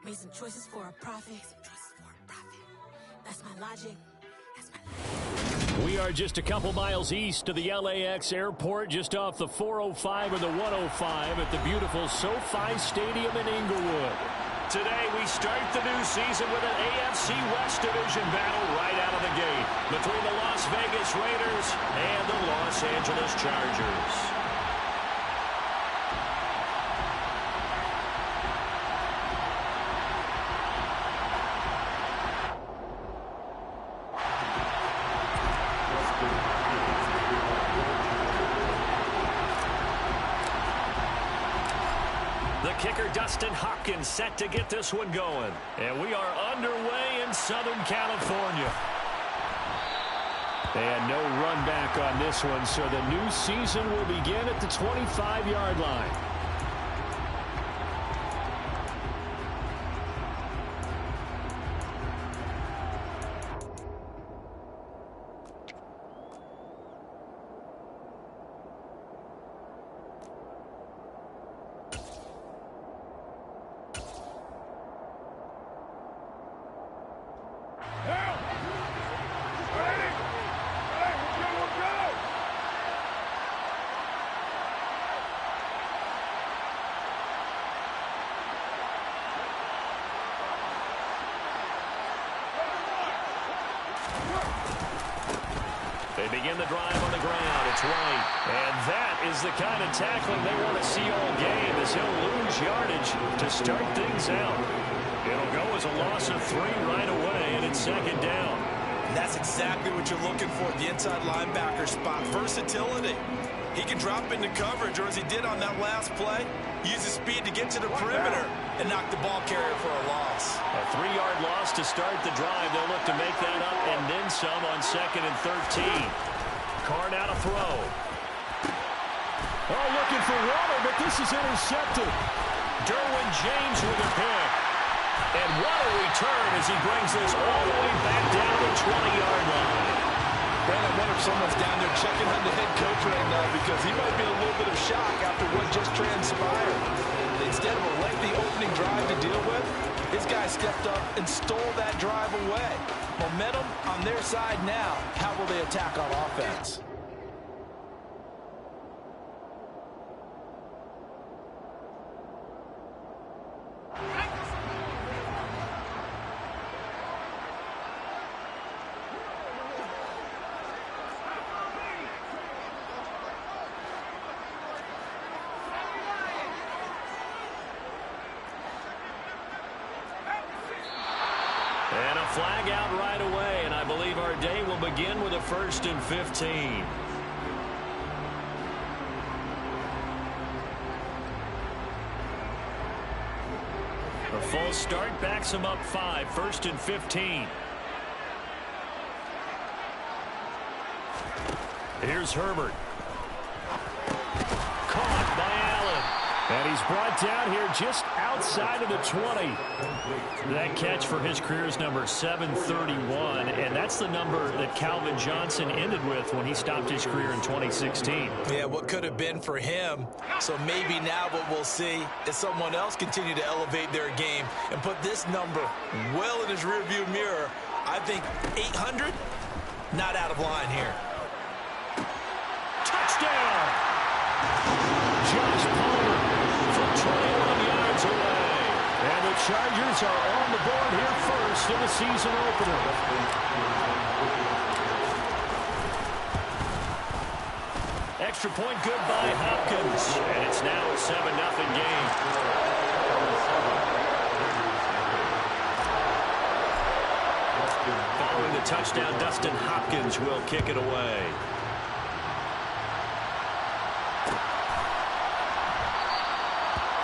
Made some choices for a profit. That's my logic. We are just a couple miles east of the LAX airport, just off the 405 or the 105 at the beautiful SoFi Stadium in Inglewood. Today we start the new season with an AFC West Division battle right out of the gate between the Las Vegas Raiders and the Los Angeles Chargers. Kicker Dustin Hopkins set to get this one going. And we are underway in Southern California. And no run back on this one, so the new season will begin at the 25-yard line. They begin the drive on the ground. It's White. And that is the kind of tackling they want to see all game, as he'll lose yardage to start things out. It'll go as a loss of 3 right away, and it's second down. And that's exactly what you're looking for at the inside linebacker spot. Versatility. He can drop into coverage, or as he did on that last play, use his speed to get to the perimeter and knock the ball carrier for a loss. A 3-yard loss to start the drive. They'll look to make that up and then some on 2nd and 13. Carr now to throw. Oh, looking for water, but this is intercepted. Derwin James with a pick. And what a return as he brings this all the way back down the 20-yard line. Brandon, I wonder if someone's down there checking on the head coach right now, because he might be in a little bit of shock after what just transpired. Instead of a lengthy opening drive to deal with, his guy stepped up and stole that drive away. Momentum on their side now. How will they attack on offense? And a flag out right away, and I believe our day will begin with a 1st and 15. A false start backs him up 5, 1st and 15. Here's Herbert. Caught by Allen. And he's brought down here just outside of the 20. That catch for his career is number 731, and that's the number that Calvin Johnson ended with when he stopped his career in 2016. Yeah, what could have been for him. So maybe now what we'll see is someone else continue to elevate their game and put this number well in his rearview mirror. I think 800, not out of line here. Touchdown! Josh Palmer from 21 yards away. And the Chargers are on the board here first in the season opener. Extra point good by Hopkins. And it's now a 7-0 game. Following the touchdown, Dustin Hopkins will kick it away.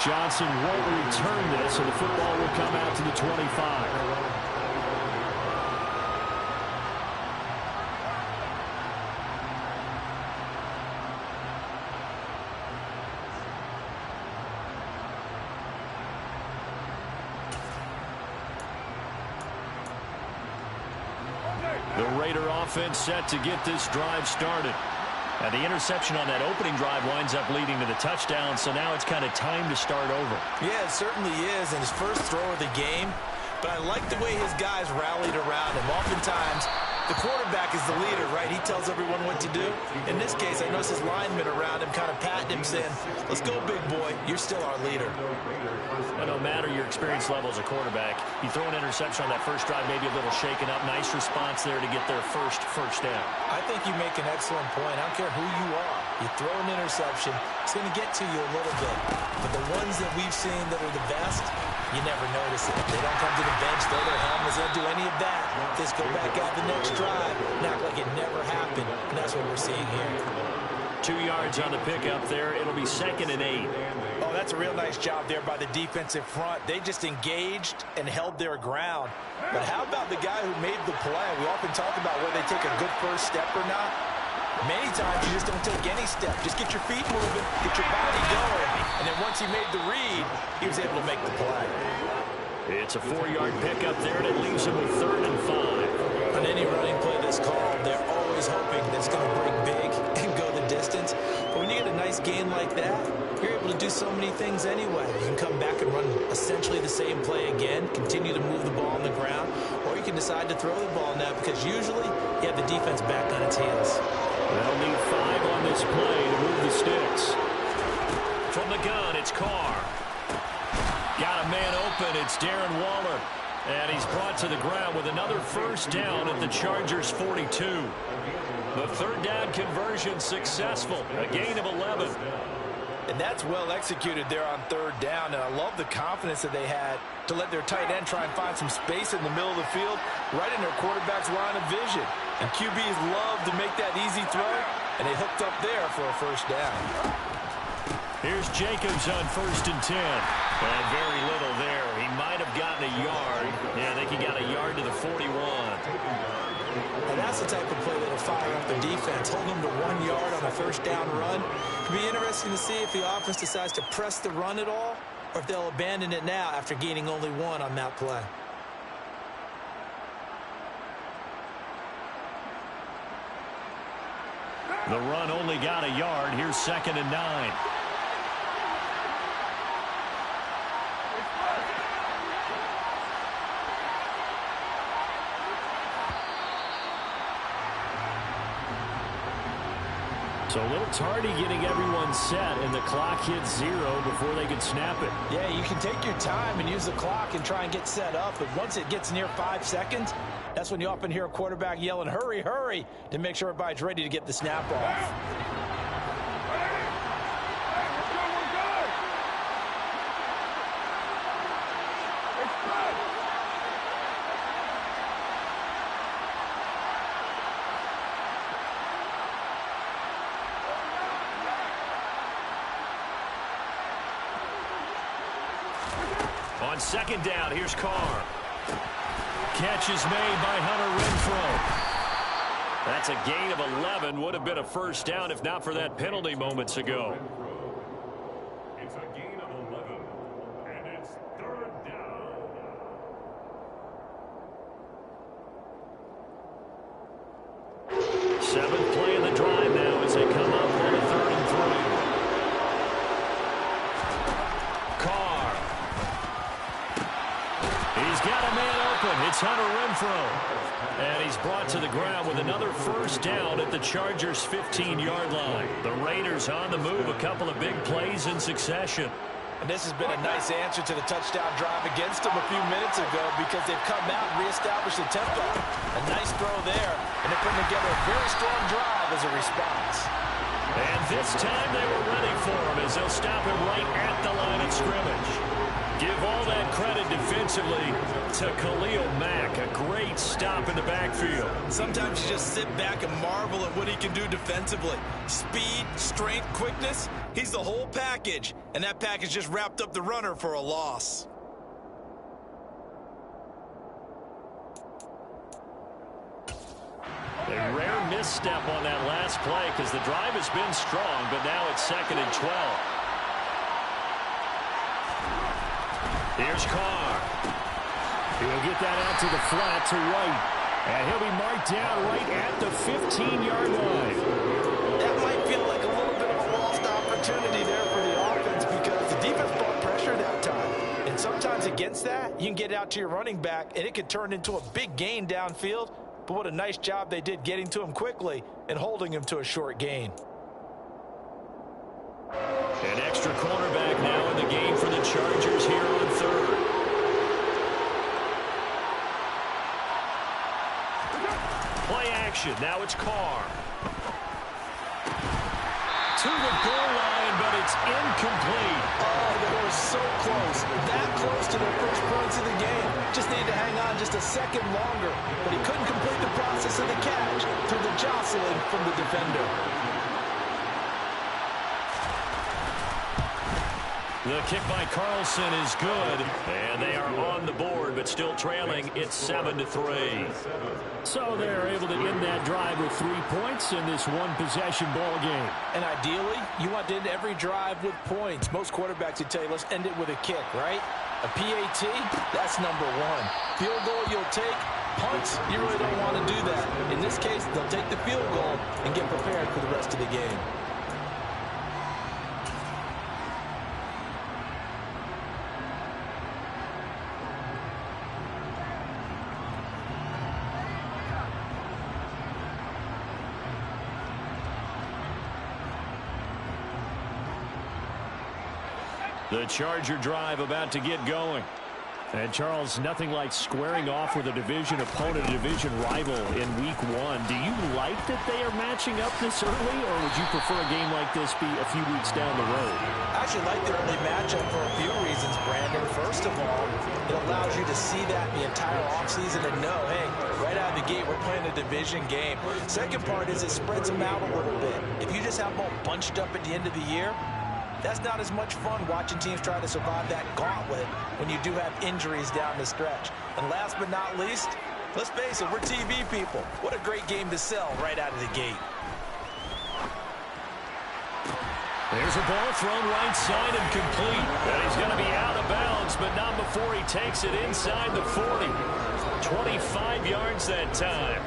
Johnson won't return this, and the football will come out to the 25. The Raider offense set to get this drive started. And the interception on that opening drive winds up leading to the touchdown, so now it's kind of time to start over. Yeah, it certainly is, and his first throw of the game. But I like the way his guys rallied around him. Oftentimes, the quarterback is the leader, right? He tells everyone what to do. In this case, I noticed his linemen around him kind of patting him, saying, let's go, big boy. You're still our leader. No matter your experience level as a quarterback, you throw an interception on that first drive, maybe a little shaken up. Nice response there to get their first down. I think you make an excellent point. I don't care who you are. You throw an interception, it's going to get to you a little bit. But the ones that we've seen that are the best, you never notice it. They don't come to the bench, throw their helmets, they don't do any of that. Just go back out the next drive and act like it never happened. And that's what we're seeing here. 2 yards on the pickup there. It'll be 2nd and 8. Oh, that's a real nice job there by the defensive front. They just engaged and held their ground. But how about the guy who made the play? We often talk about whether they take a good first step or not. Many times you just don't take any step. Just get your feet moving, get your body going. And then once he made the read, he was able to make the play. It's a 4-yard pickup there, and it leaves him with 3rd and 5. On any running play that's called, they're always hoping that it's going to break big and go the distance. But when you get a nice gain like that, you're able to do so many things anyway. You can come back and run essentially the same play again, continue to move the ball on the ground, or you can decide to throw the ball now because usually you have the defense back on its heels. They'll need 5 on this play to move the sticks. From the gun, it's Carr. Got a man open. It's Darren Waller. And he's brought to the ground with another first down at the Chargers' 42. The 3rd down conversion successful. A gain of 11. And that's well executed there on 3rd down. And I love the confidence that they had to let their tight end try and find some space in the middle of the field, right in their quarterback's line of vision. And QBs love to make that easy throw, and they hooked up there for a first down. Here's Jacobs on 1st and 10. And very little there. He might have gotten a yard. Yeah, I think he got a yard to the 41. And that's the type of play that'll fire up the defense. Hold them to 1 yard on a first down run. It'll be interesting to see if the offense decides to press the run at all, or if they'll abandon it now after gaining only 1 on that play. The run only got a yard. Here's 2nd and 9. So a little tardy getting everyone set, and the clock hits 0 before they can snap it. Yeah, you can take your time and use the clock and try and get set up, but once it gets near 5 seconds, that's when you often hear a quarterback yelling, hurry, hurry, to make sure everybody's ready to get the snap off. On 2nd down, here's Carr. Catch is made by Hunter Renfrow. That's a gain of 11. Would have been a first down if not for that penalty moments ago. It's a gain of 11, and it's 3rd down. Seventh play of the drive now as they come up on a 3rd and 3. Carr. He's got a man open. It's Hunter Renfrow. And he's brought to the ground with another first down at the Chargers' 15-yard line. The Raiders on the move, a couple of big plays in succession. And this has been a nice answer to the touchdown drive against them a few minutes ago because they've come out and reestablished the tempo. A nice throw there, and they're putting together a very strong drive as a response. And this time they were ready for him as they'll stop him right at the line of scrimmage. Give all that credit defensively to Khalil Mack. A great stop in the backfield. Sometimes you just sit back and marvel at what he can do defensively. Speed, strength, quickness, he's the whole package. And that package just wrapped up the runner for a loss. A rare misstep on that last play because the drive has been strong, but now it's 2nd and 12. Here's Carr. He'll get that out to the flat to White. And he'll be marked down right at the 15-yard line. That might opportunity there for the offense because the defense brought pressure that time. And sometimes against that, you can get it out to your running back, and it could turn into a big gain downfield. But what a nice job they did getting to him quickly and holding him to a short gain. An extra cornerback now in the game for the Chargers here on third. Play action. Now it's Carr. To the goal line, but it's incomplete. Oh, they were so close. That close to their first points of the game. Just needed to hang on just a second longer. But he couldn't complete the process of the catch through the jostling from the defender. The kick by Carlson is good, and they are on the board, but still trailing. It's 7-3. So they're able to end that drive with 3 points in this one-possession ball game. And ideally, you want to end every drive with points. Most quarterbacks would tell you, let's end it with a kick, right? A PAT, that's number one. Field goal you'll take. Punts, you really don't want to do that. In this case, they'll take the field goal and get prepared for the rest of the game. The Charger drive about to get going. And, Charles, nothing like squaring off with a division opponent, a division rival in Week 1. Do you like that they are matching up this early, or would you prefer a game like this be a few weeks down the road? I actually like the early matchup for a few reasons, Brandon. First of all, it allows you to see that the entire offseason and know, hey, right out of the gate, we're playing a division game. Second part is it spreads them out a little bit. If you just have them all bunched up at the end of the year, that's not as much fun watching teams try to survive that gauntlet when you do have injuries down the stretch. And last but not least, let's face it, we're TV people. What a great game to sell right out of the gate. There's a ball thrown right side and complete. And he's going to be out of bounds, but not before he takes it inside the 40. 25 yards that time.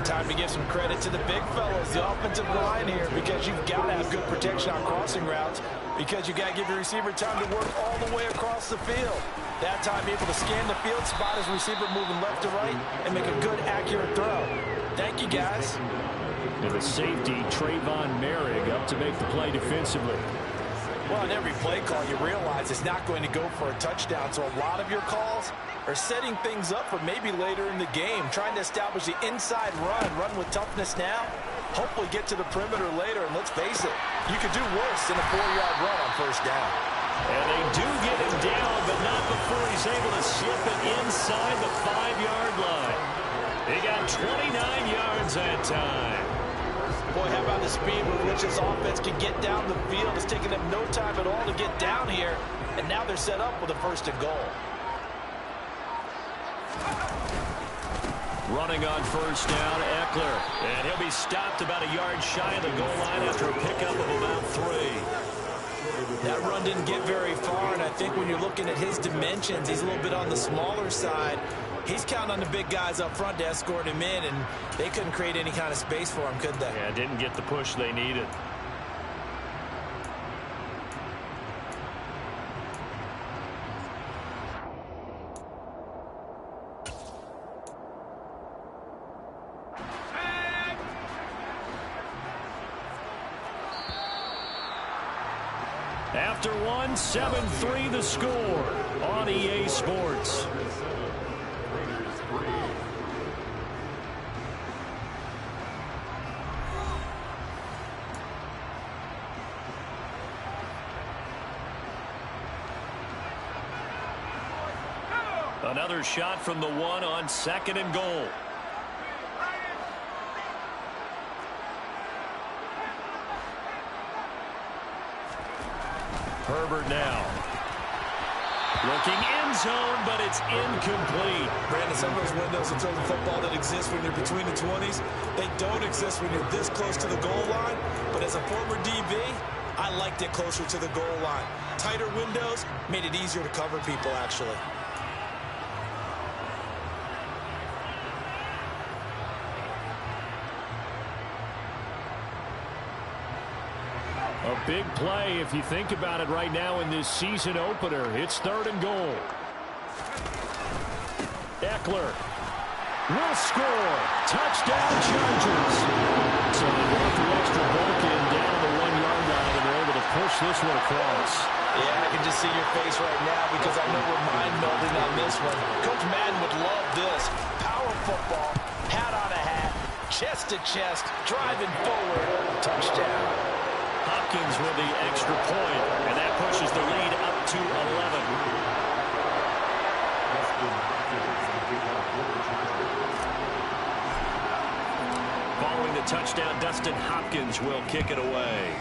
Time to give some credit to the big fellows, the offensive line here, because you've got to have good protection on crossing routes, because you've got to give your receiver time to work all the way across the field. That time able to scan the field, spot his receiver moving left to right, and make a good, accurate throw. Thank you, guys. And the safety, Trayvon Merrick, up to make the play defensively. Well, in every play call, you realize it's not going to go for a touchdown, so a lot of your calls are setting things up for maybe later in the game, trying to establish the inside run with toughness now, hopefully get to the perimeter later, and let's face it, you could do worse than a 4-yard run on first down. And they do get him down, but not before he's able to slip it inside the 5-yard line. They got 29 yards that time. Boy, how about the speed with which this offense can get down the field? It's taken them no time at all to get down here, and now they're set up with a 1st and goal. Running on first down, Eckler. And he'll be stopped about a yard shy of the goal line after a pickup of about 3. That run didn't get very far, and I think when you're looking at his dimensions, he's a little bit on the smaller side. He's counting on the big guys up front to escort him in, and they couldn't create any kind of space for him, could they? Yeah, didn't get the push they needed. After 7-3 the score on EA Sports. Another shot from the 1 on 2nd and goal. Herbert now. Looking end zone, but it's incomplete. Brandon, some of those windows in terms of football that exist when you're between the 20s, they don't exist when you're this close to the goal line. But as a former DB, I liked it closer to the goal line. Tighter windows made it easier to cover people, actually. A big play if you think about it right now in this season opener. It's 3rd and goal. Eckler will score. Touchdown Chargers. So they brought the extra bulk in down the 1-yard line, and they're able to push this one across. Yeah, I can just see your face right now because I know we're mind-melding on this one. Coach Madden would love this. Power football, hat on a hat, chest to chest, driving forward, touchdown. Hopkins with the extra point, and that pushes the lead up to 11. Following the touchdown, Dustin Hopkins will kick it away.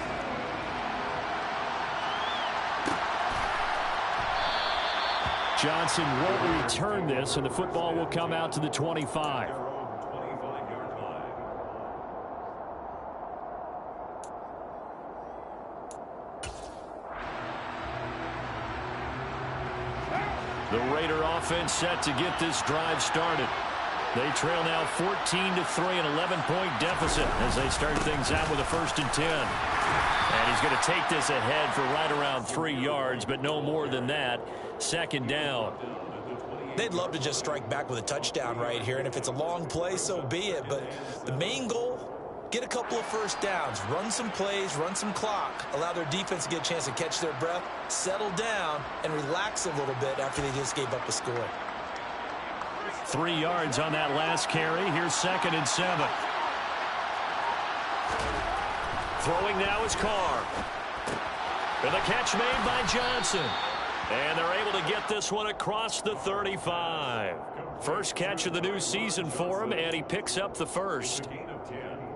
Johnson won't return this, and the football will come out to the 25. The Raider offense set to get this drive started. They trail now 14-3, an 11-point deficit as they start things out with a 1st and 10. And he's going to take this ahead for right around 3 yards, but no more than that. 2nd down. They'd love to just strike back with a touchdown right here, and if it's a long play, so be it. But the main goal, get a couple of 1st downs, run some plays, run some clock, allow their defense to get a chance to catch their breath, settle down, and relax a little bit after they just gave up a score. 3 yards on that last carry. Here's 2nd and 7. Throwing now is Carr. And the catch made by Johnson. And they're able to get this one across the 35. First catch of the new season for him, and he picks up the 1st.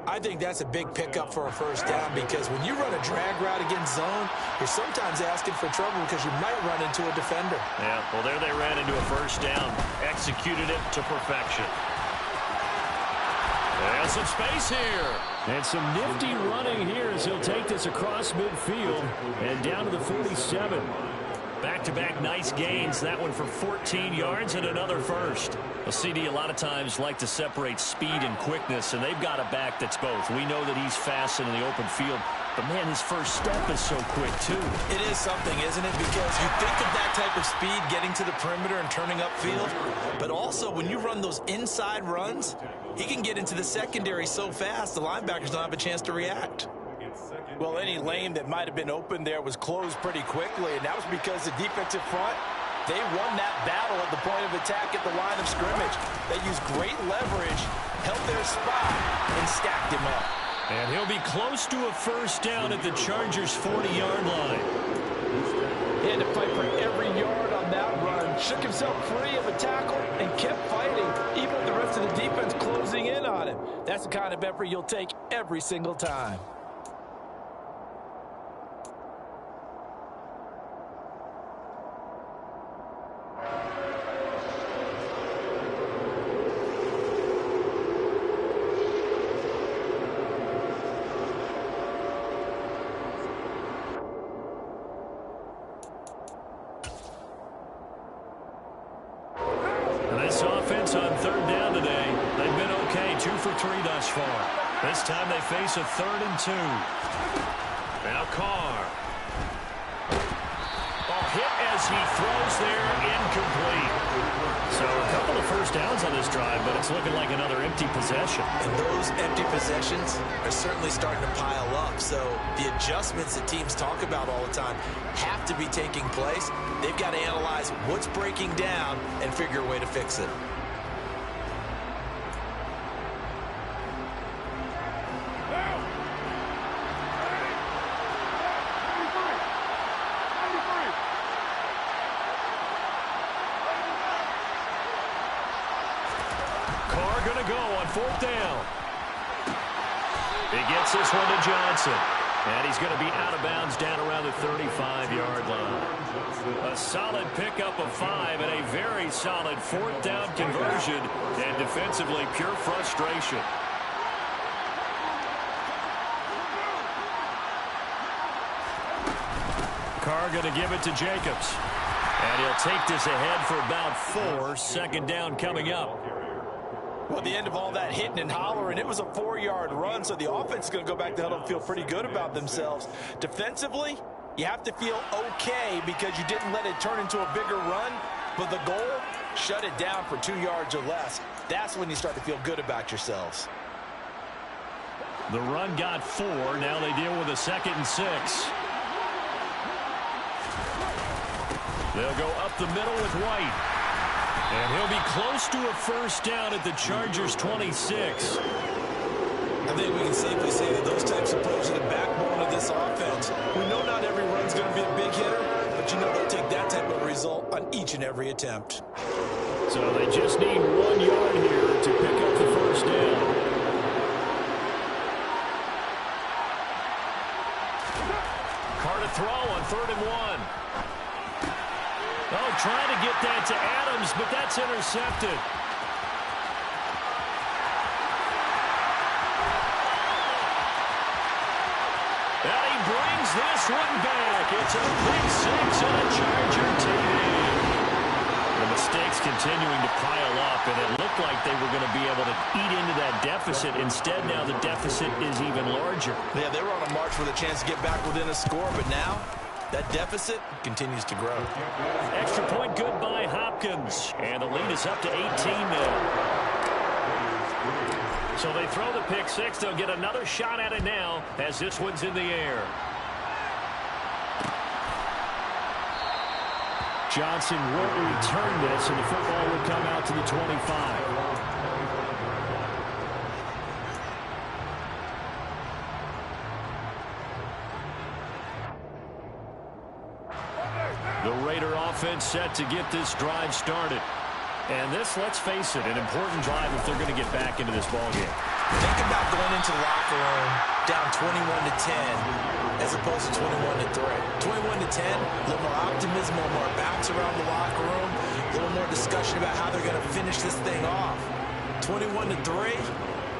I think that's a big pickup for a 1st down because when you run a drag route against zone, you're sometimes asking for trouble because you might run into a defender. Yeah, well, there they ran into a 1st down. Executed it to perfection. There's some space here. And some nifty running here as he'll take this across midfield and down to the 47. Back-to-back nice gains. That one for 14 yards and another 1st. Well, CD a lot of times like to separate speed and quickness, and they've got a back that's both. We know that he's fast in the open field, but, man, his first step is so quick, too. It is something, isn't it? Because you think of that type of speed getting to the perimeter and turning upfield, but also when you run those inside runs, he can get into the secondary so fast the linebackers don't have a chance to react. Well, any lane that might have been open there was closed pretty quickly, and that was because the defensive front, they won that battle at the point of attack at the line of scrimmage. They used great leverage, held their spot, and stacked him up. And he'll be close to a 1st down at the Chargers' 40-yard line. He had to fight for every yard on that run, shook himself free of a tackle, and kept fighting, even with the rest of the defense closing in on him. That's the kind of effort you'll take every single time. Offense on 3rd down today. They've been okay, 2 for 3 thus far. This time they face a 3rd and 2. Now Carr. Oh, hit as he throws there, incomplete. So a couple of 1st downs on this drive, but it's looking like another empty possession. And those empty possessions are certainly starting to pile up. So the adjustments that teams talk about all the time have to be taking place. They've got to analyze what's breaking down and figure a way to fix it. Going to go on 4th down. He gets this one to Johnson. And he's going to be out of bounds down around the 35-yard line. A solid pickup of 5 and a very solid 4th down conversion. And defensively, pure frustration. Carr going to give it to Jacobs. And he'll take this ahead for about 4. 2nd down coming up. Well, at the end of all that hitting and hollering, it was a 4-yard run, so the offense is going to go back to huddle and feel pretty good about themselves. Defensively, you have to feel okay because you didn't let it turn into a bigger run, but the goal, shut it down for 2 yards or less. That's when you start to feel good about yourselves. The run got 4. Now they deal with a 2nd and 6. They'll go up the middle with White. And he'll be close to a first down at the Chargers' 26. I think we can safely say that those types of plays are the backbone of this offense. We know not every run's going to be a big hitter, but you know they'll take that type of result on each and every attempt. So they just need 1 yard here to pick up the first down. Carr to throw on 3rd and 1. Oh, trying to get that to Adams, but that's intercepted. And he brings this one back. It's a big 6 and a Charger TD. The mistakes continuing to pile up, and it looked like they were going to be able to eat into that deficit. Instead, now the deficit is even larger. Yeah, they were on a march with a chance to get back within a score, but now that deficit continues to grow. Extra point good by Hopkins. And the lead is up to 18 now. So they throw the pick 6. They'll get another shot at it now as this one's in the air. Johnson won't return this, and the football will come out to the 25. The Raider offense set to get this drive started. And this, let's face it, an important drive if they're going to get back into this ballgame. Think about going into the locker room down 21-10 as opposed to 21-3. 21-10, a little more optimism, a little more bounce around the locker room, a little more discussion about how they're going to finish this thing off. 21-3,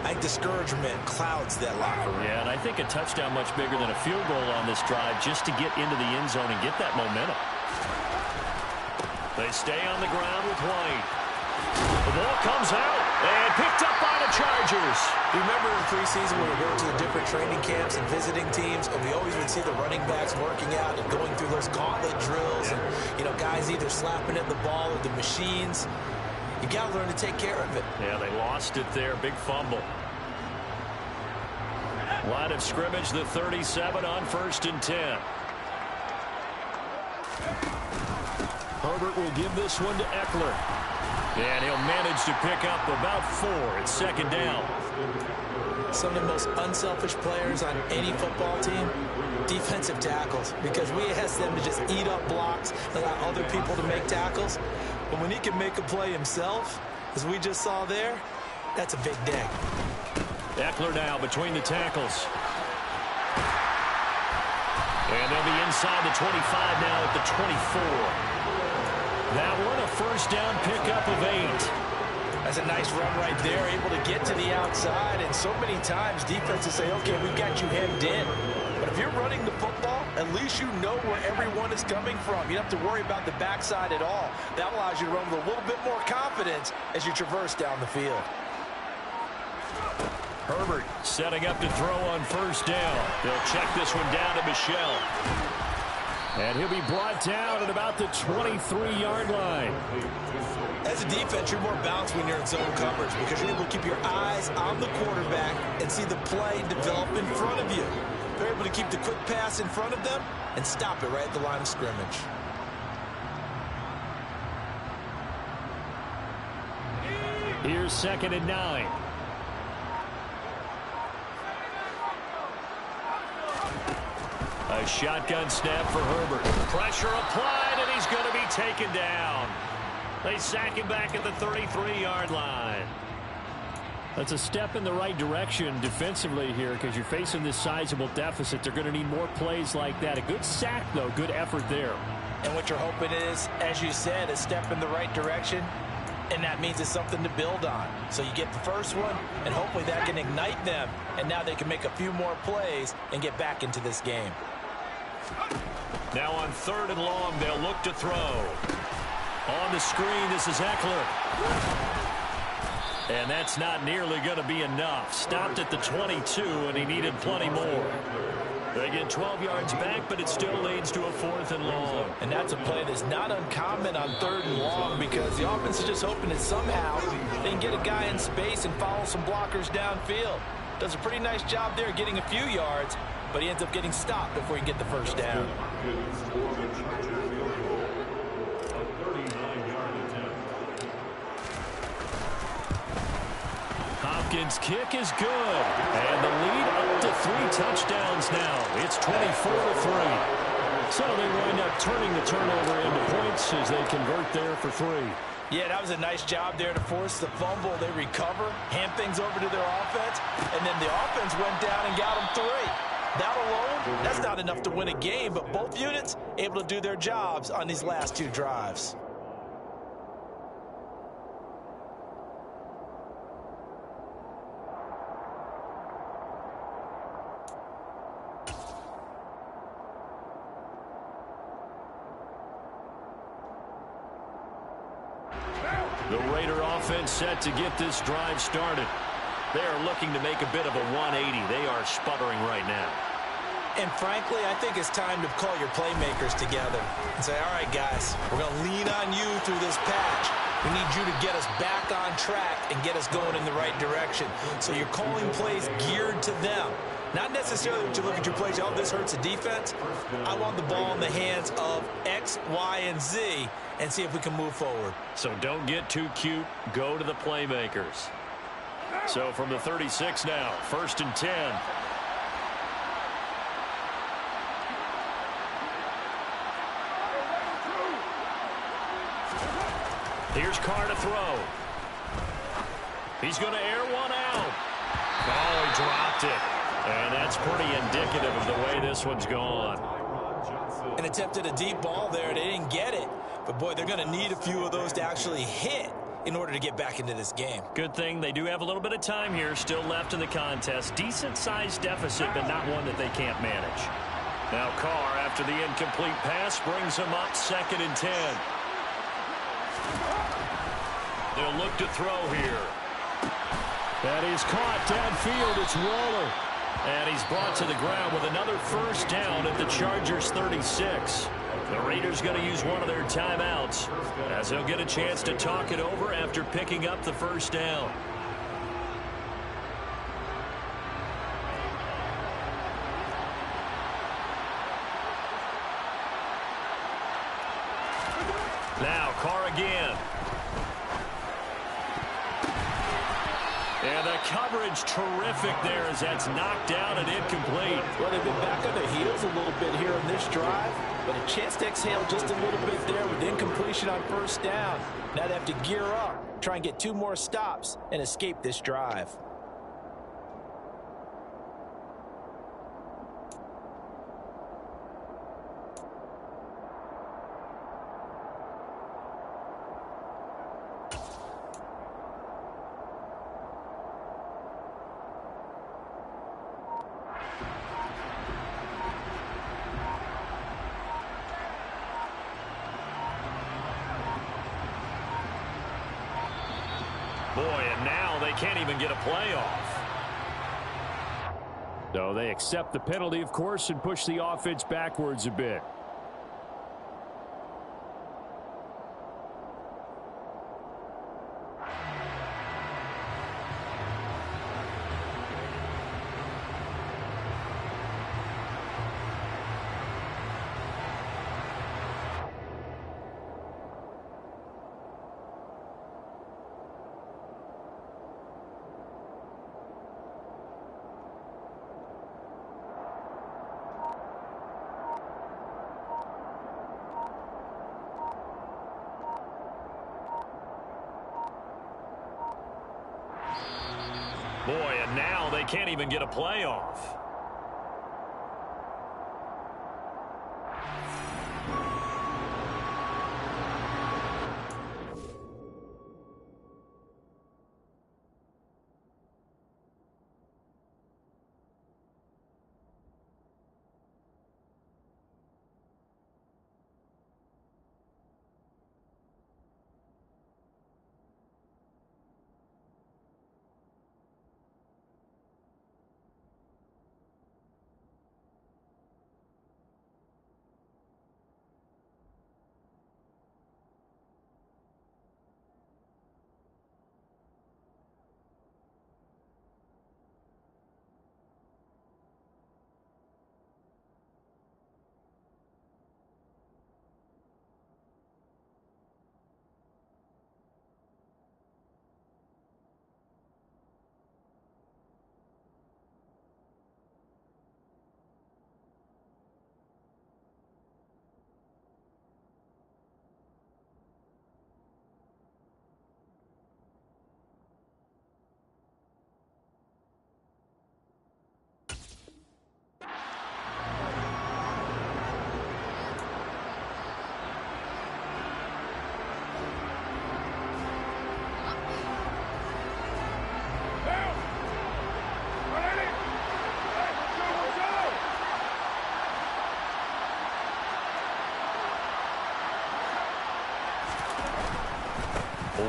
I think discouragement clouds that locker room. Yeah, and I think a touchdown much bigger than a field goal on this drive just to get into the end zone and get that momentum. They stay on the ground with White. The ball comes out and picked up by the Chargers. Remember in preseason when we went to the different training camps and visiting teams, and we always would see the running backs working out and going through those gauntlet drills, and guys either slapping at the ball or the machines. You got to learn to take care of it. Yeah, they lost it there. Big fumble. Line of scrimmage, the 37 on 1st and 10. Herbert will give this one to Eckler. And he'll manage to pick up about 4. It's 2nd down. Some of the most unselfish players on any football team, defensive tackles, because we ask them to just eat up blocks and allow other people to make tackles. But when he can make a play himself, as we just saw there, that's a big day. Eckler now between the tackles. And they'll be inside the 25 now at the 24. That one a first down pickup of 8. That's a nice run right there, able to get to the outside. And so many times defenses say, okay, we've got you hemmed in. But if you're running the football, at least you know where everyone is coming from. You don't have to worry about the backside at all. That allows you to run with a little bit more confidence as you traverse down the field. Herbert setting up to throw on first down. They'll check this one down to Michel. And he'll be brought down at about the 23-yard line. As a defense, you're more balanced when you're in zone coverage because you're able to keep your eyes on the quarterback and see the play develop in front of you. They're able to keep the quick pass in front of them and stop it right at the line of scrimmage. Here's 2nd and 9. A shotgun snap for Herbert. Pressure applied, and he's going to be taken down. They sack him back at the 33-yard line. That's a step in the right direction defensively here because you're facing this sizable deficit. They're going to need more plays like that. A good sack, though. Good effort there. And what you're hoping is, as you said, a step in the right direction, and that means it's something to build on. So you get the first one, and hopefully that can ignite them, and now they can make a few more plays and get back into this game. Now on 3rd and long, they'll look to throw. On the screen, this is Eckler. And that's not nearly going to be enough. Stopped at the 22, and he needed plenty more. They get 12 yards back, but it still leads to a 4th and long. And that's a play that's not uncommon on 3rd and long because the offense is just hoping that somehow they can get a guy in space and follow some blockers downfield. Does a pretty nice job there getting a few yards, but he ends up getting stopped before he can get the first down. Hopkins' kick is good. And the lead up to 3 touchdowns now. It's 24-3. So they wind up turning the turnover into points as they convert there for 3. Yeah, that was a nice job there to force the fumble. They recover, hand things over to their offense, and then the offense went down and got them 3. That alone, that's not enough to win a game, but both units able to do their jobs on these last 2 drives. The Raider offense set to get this drive started. They are looking to make a bit of a 180. They are sputtering right now. And frankly, I think it's time to call your playmakers together and say, all right, guys, we're going to lean on you through this patch. We need you to get us back on track and get us going in the right direction. So you're calling plays geared to them. Not necessarily that you look at your plays, oh, this hurts the defense. I want the ball in the hands of X, Y, and Z and see if we can move forward. So don't get too cute. Go to the playmakers. So from the 36 now, 1st and 10. Here's Carr to throw. He's going to air one out. Oh, he dropped it. And that's pretty indicative of the way this one's gone. And attempted a deep ball there. They didn't get it. But, boy, they're going to need a few of those to actually hit in order to get back into this game. Good thing they do have a little bit of time here still left in the contest. Decent-sized deficit, but not one that they can't manage. Now Carr, after the incomplete pass, brings him up 2nd and 10. They'll look to throw here. That is caught downfield. It's Waller. And he's brought to the ground with another first down at the Chargers' 36. The Raiders going to use one of their timeouts as they'll get a chance to talk it over after picking up the first down. Now Carr again. And the coverage terrific there as that's knocked down and incomplete. Well, they've been back on their heels a little bit here in this drive, but a chance to exhale just a little bit there with incompletion on first down. Now they have to gear up, try and get 2 more stops and escape this drive. Boy, and now they can't even get a playoff. So they accept the penalty, of course, and push the offense backwards a bit. Boy, and now they can't even get a playoff.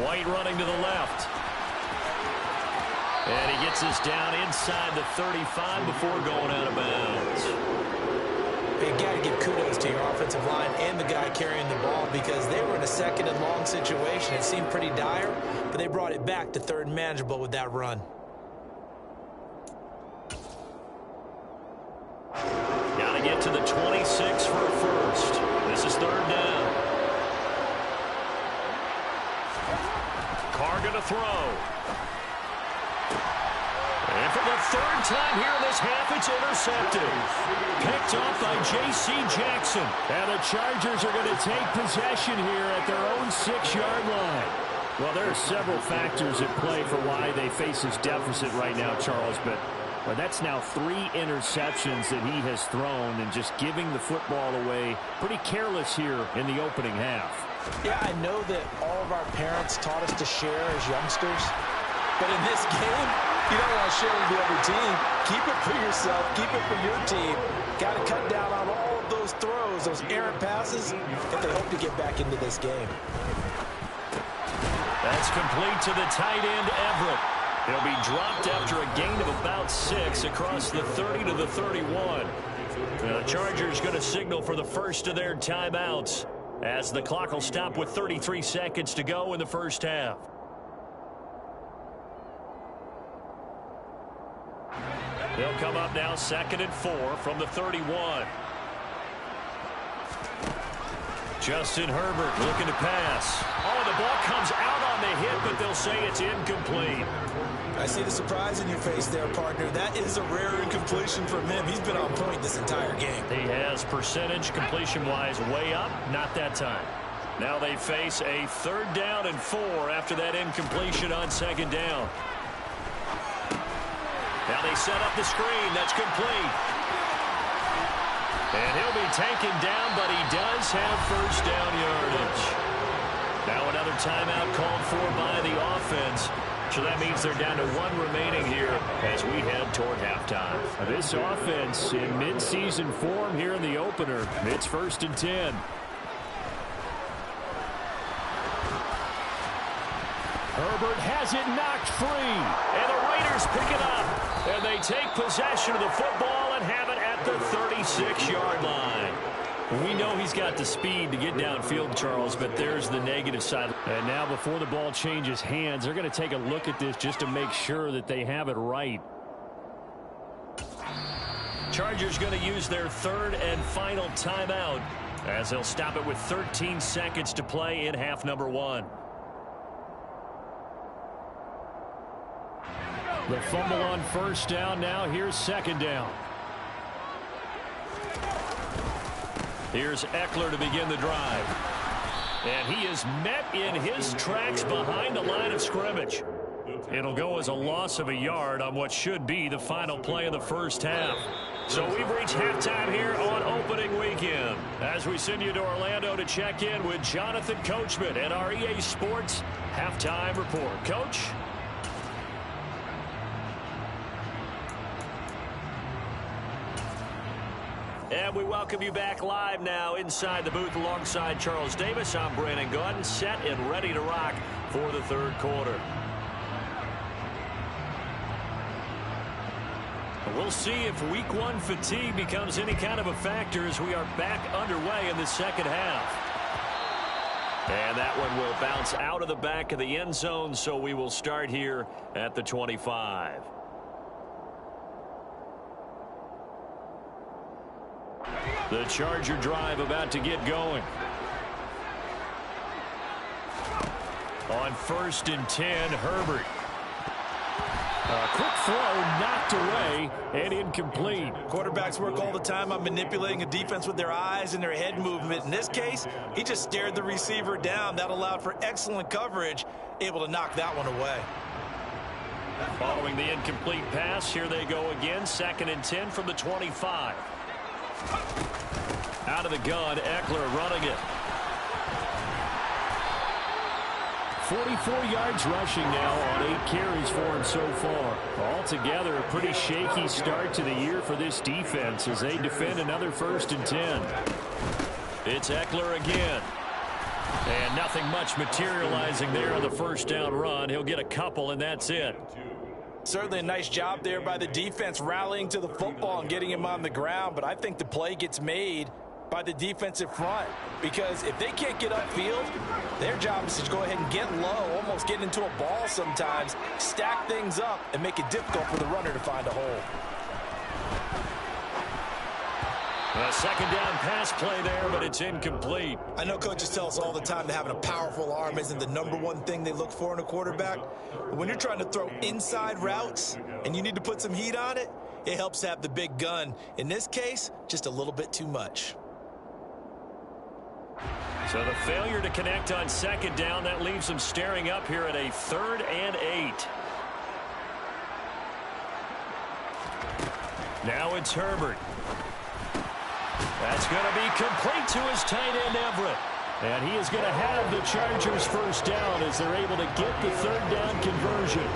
White running to the left. And he gets us down inside the 35 before going out of bounds. You got to give kudos to your offensive line and the guy carrying the ball because they were in a second and long situation. It seemed pretty dire, but they brought it back to third and manageable with that run. Got to get to the 26 for a first. This is third down. Carr going to throw. And for the third time here in this half, it's intercepted. Picked off by J.C. Jackson. And the Chargers are going to take possession here at their own 6-yard line. Well, there are several factors at play for why they face this deficit right now, Charles, but that's now 3 interceptions that he has thrown and just giving the football away. Pretty careless here in the opening half. Yeah, I know that all of our parents taught us to share as youngsters, but in this game, you don't want to share with the other team. Keep it for yourself. Keep it for your team. Got to cut down on all of those throws, those errant passes, if they hope to get back into this game. That's complete to the tight end, Everett. He'll be dropped after a gain of about 6 across the 30 to the 31. The Chargers going to signal for the first of their timeouts as the clock will stop with 33 seconds to go in the first half. They'll come up now 2nd and 4 from the 31. Justin Herbert looking to pass. Oh, the ball comes out on the hit, but they'll say it's incomplete. I see the surprise in your face there, partner. That is a rare incompletion from him. He's been on point this entire game. He has percentage completion-wise way up. Not that time. Now they face a 3rd down and 4 after that incompletion on 2nd down. Now they set up the screen. That's complete. And he'll be taken down, but he does have first down yardage. Now another timeout called for by the offense. So that means they're down to 1 remaining here as we head toward halftime. This offense in midseason form here in the opener. It's 1st and 10. Herbert has it knocked free. And the Raiders pick it up. And they take possession of the football and have it at the 36-yard line. We know he's got the speed to get downfield, Charles, but there's the negative side. And now before the ball changes hands, they're going to take a look at this just to make sure that they have it right. Chargers going to use their 3rd and final timeout as they'll stop it with 13 seconds to play in half number 1. The fumble on 1st down. Now here's 2nd down. Here's Eckler to begin the drive. And he is met in his tracks behind the line of scrimmage. It'll go as a loss of a yard on what should be the final play of the first half. So we've reached halftime here on opening weekend as we send you to Orlando to check in with Jonathan Coachman and our EA Sports Halftime Report. Coach? And we welcome you back live now inside the booth alongside Charles Davis. I'm Brandon Gordon, set and ready to rock for the 3rd quarter. We'll see if week 1 fatigue becomes any kind of a factor as we are back underway in the 2nd half. And that one will bounce out of the back of the end zone, so we will start here at the 25. The Charger drive about to get going. On 1st and 10, Herbert. A quick throw knocked away and incomplete. Quarterbacks work all the time on manipulating a defense with their eyes and their head movement. In this case, he just stared the receiver down. That allowed for excellent coverage, able to knock that one away. Following the incomplete pass, here they go again. 2nd and 10 from the 25. Out of the gun, Eckler running it. 44 yards rushing now on 8 carries for him so far. Altogether, a pretty shaky start to the year for this defense as they defend another 1st and 10. It's Eckler again. And nothing much materializing there on the first down run. He'll get a couple, and that's it. Certainly a nice job there by the defense rallying to the football and getting him on the ground, but I think the play gets made by the defensive front because if they can't get upfield, their job is to go ahead and get low, almost get into a ball sometimes, stack things up, and make it difficult for the runner to find a hole. A second down pass play there, but it's incomplete. I know coaches tell us all the time that having a powerful arm isn't the #1 thing they look for in a quarterback. But when you're trying to throw inside routes and you need to put some heat on it, it helps to have the big gun. In this case, just a little bit too much. So the failure to connect on second down, that leaves them staring up here at a 3rd and 8. Now it's Herbert. That's going to be complete to his tight end, Everett. And he is going to have the Chargers first down as they're able to get the 3rd down conversion.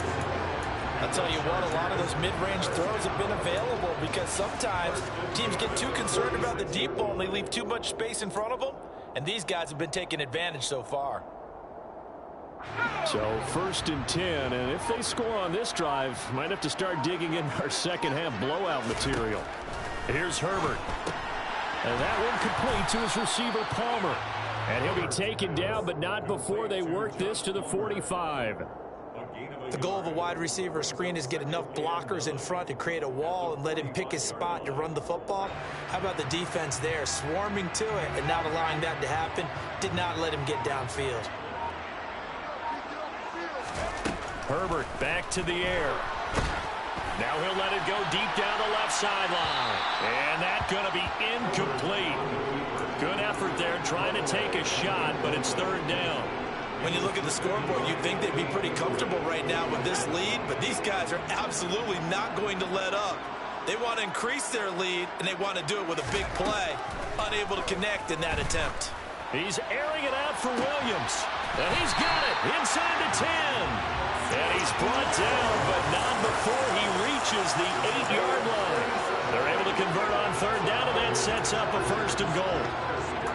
I'll tell you what, a lot of those mid-range throws have been available because sometimes teams get too concerned about the deep ball and they leave too much space in front of them. And these guys have been taking advantage so far. So 1st and 10, and if they score on this drive, might have to start digging in our second half blowout material. Here's Herbert. And that one complete to his receiver, Palmer. And he'll be taken down, but not before they work this to the 45. The goal of a wide receiver screen is get enough blockers in front to create a wall and let him pick his spot to run the football. How about the defense there, swarming to it and not allowing that to happen? Did not let him get downfield. Herbert back to the air. Now he'll let it go deep down the left sideline. And that's going to be incomplete. Good effort there trying to take a shot, but it's 3rd down. When you look at the scoreboard, you'd think they'd be pretty comfortable right now with this lead, but these guys are absolutely not going to let up. They want to increase their lead, and they want to do it with a big play. Unable to connect in that attempt. He's airing it out for Williams. And he's got it inside the 10. And he's brought down, but not before he reaches the 8-yard line. They're able to convert on 3rd down, and that sets up a 1st and goal.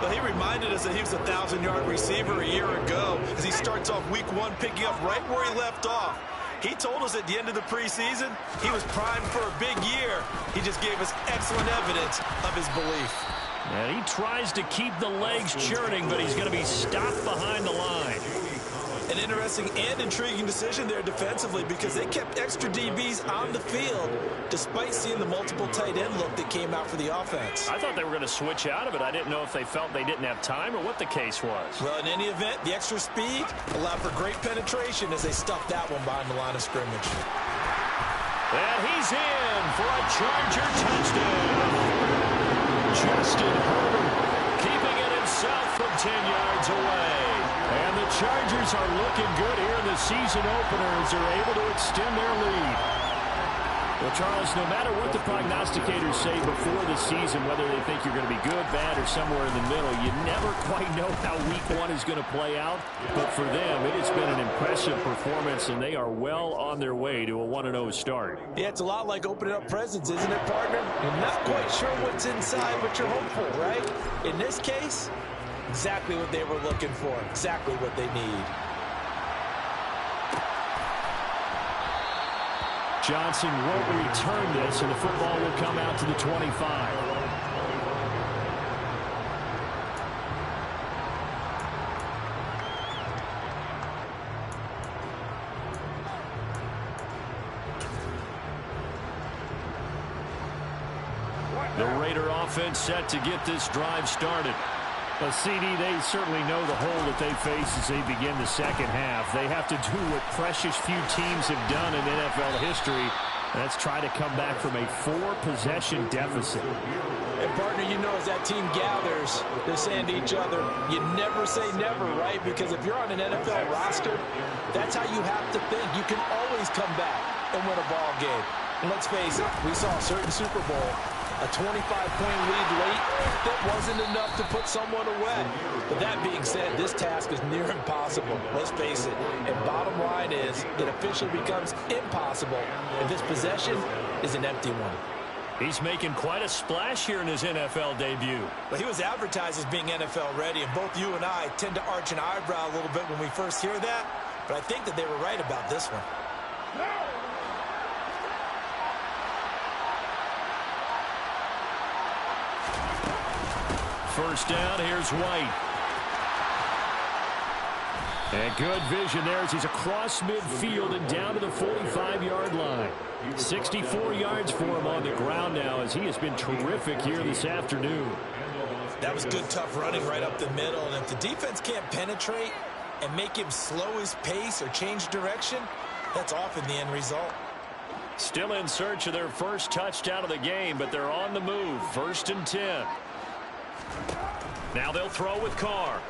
Well, he reminded us that he was a 1,000-yard receiver a year ago as he starts off week 1 picking up right where he left off. He told us at the end of the preseason he was primed for a big year. He just gave us excellent evidence of his belief. And he tries to keep the legs churning, but he's going to be stopped behind the line. An interesting and intriguing decision there defensively because they kept extra DBs on the field despite seeing the multiple tight end look that came out for the offense. I thought they were going to switch out of it. I didn't know if they felt they didn't have time or what the case was. Well, in any event, the extra speed allowed for great penetration as they stuffed that one behind the line of scrimmage. And he's in for a Charger touchdown. Justin Herbert keeping it himself from 10 yards away. And the Chargers are looking good here in the season opener as they're able to extend their lead. Well, Charles, no matter what the prognosticators say before the season, whether they think you're going to be good, bad, or somewhere in the middle, you never quite know how week 1 is going to play out. But for them, it has been an impressive performance, and they are well on their way to a 1-0 start. Yeah, it's a lot like opening up presents, isn't it, partner? You're not quite sure what's inside, but you're hopeful, right? In this case, exactly what they were looking for, exactly what they need. Johnson won't return this, and the football will come out to the 25. The Raider offense set to get this drive started. CD, they certainly know the hole that they face as they begin the second half. They have to do what precious few teams have done in NFL history. That's try to come back from a 4-possession deficit. And, partner, you know, as that team gathers, they're saying to each other, you never say never, right? Because if you're on an NFL roster, that's how you have to think. You can always come back and win a ball game. And let's face it, we saw a certain Super Bowl, a 25-point lead late, that wasn't enough to put someone away. But that being said, this task is near impossible. Let's face it. And bottom line is, it officially becomes impossible if this possession is an empty one. He's making quite a splash here in his NFL debut. Well, he was advertised as being NFL ready, and both you and I tend to arch an eyebrow a little bit when we first hear that, but I think that they were right about this one. First down, here's White. And good vision there as he's across midfield and down to the 45-yard line. 64 yards for him on the ground now as he has been terrific here this afternoon. That was good, tough running right up the middle. And if the defense can't penetrate and make him slow his pace or change direction, that's often the end result. Still in search of their first touchdown of the game, but they're on the move. 1st and 10. Now they'll throw with Carr.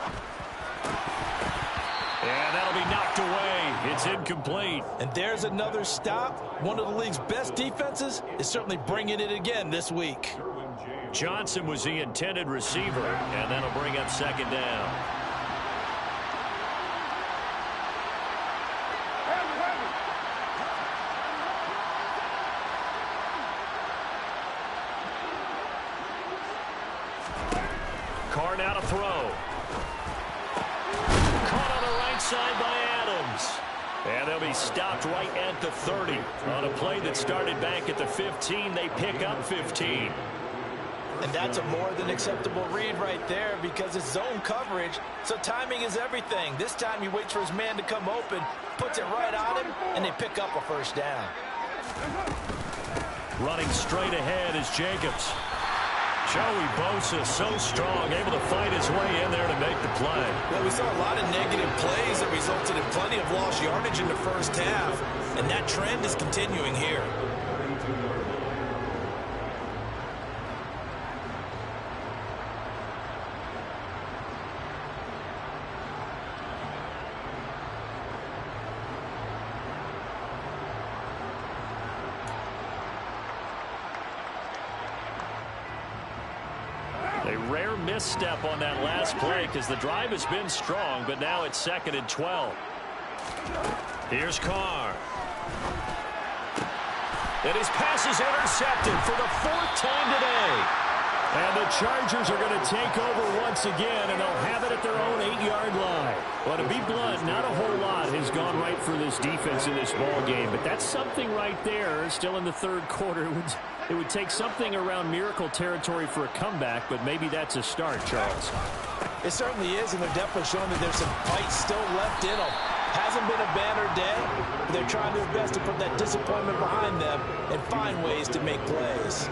And that'll be knocked away. It's incomplete. And there's another stop. One of the league's best defenses is certainly bringing it again this week. Johnson was the intended receiver, and that'll bring up 2nd down. Carr now to throw. Caught on the right side by Adams. And they'll be stopped right at the 30. On a play that started back at the 15, they pick up 15. And that's a more than acceptable read right there because it's zone coverage, so timing is everything. This time he waits for his man to come open, puts it right on him, and they pick up a 1st down. Running straight ahead is Jacobs. Joey Bosa so strong, able to fight his way in there to make the play. Well, we saw a lot of negative plays that resulted in plenty of lost yardage in the first half, and that trend is continuing here. A rare misstep on that last play because the drive has been strong, but now it's 2nd and 12. Here's Carr. And his pass is intercepted for the 4th time today. And the Chargers are going to take over once again, and they'll have it at their own 8-yard line. Well, to be blunt, not a whole lot has gone right for this defense in this ball game, but that's something right there. Still in the 3rd quarter. It would take something around miracle territory for a comeback, but maybe that's a start, Charles. It certainly is, and they're definitely showing that there's some fight still left in them. Hasn't been a banner day, but they're trying their best to put that disappointment behind them and find ways to make plays.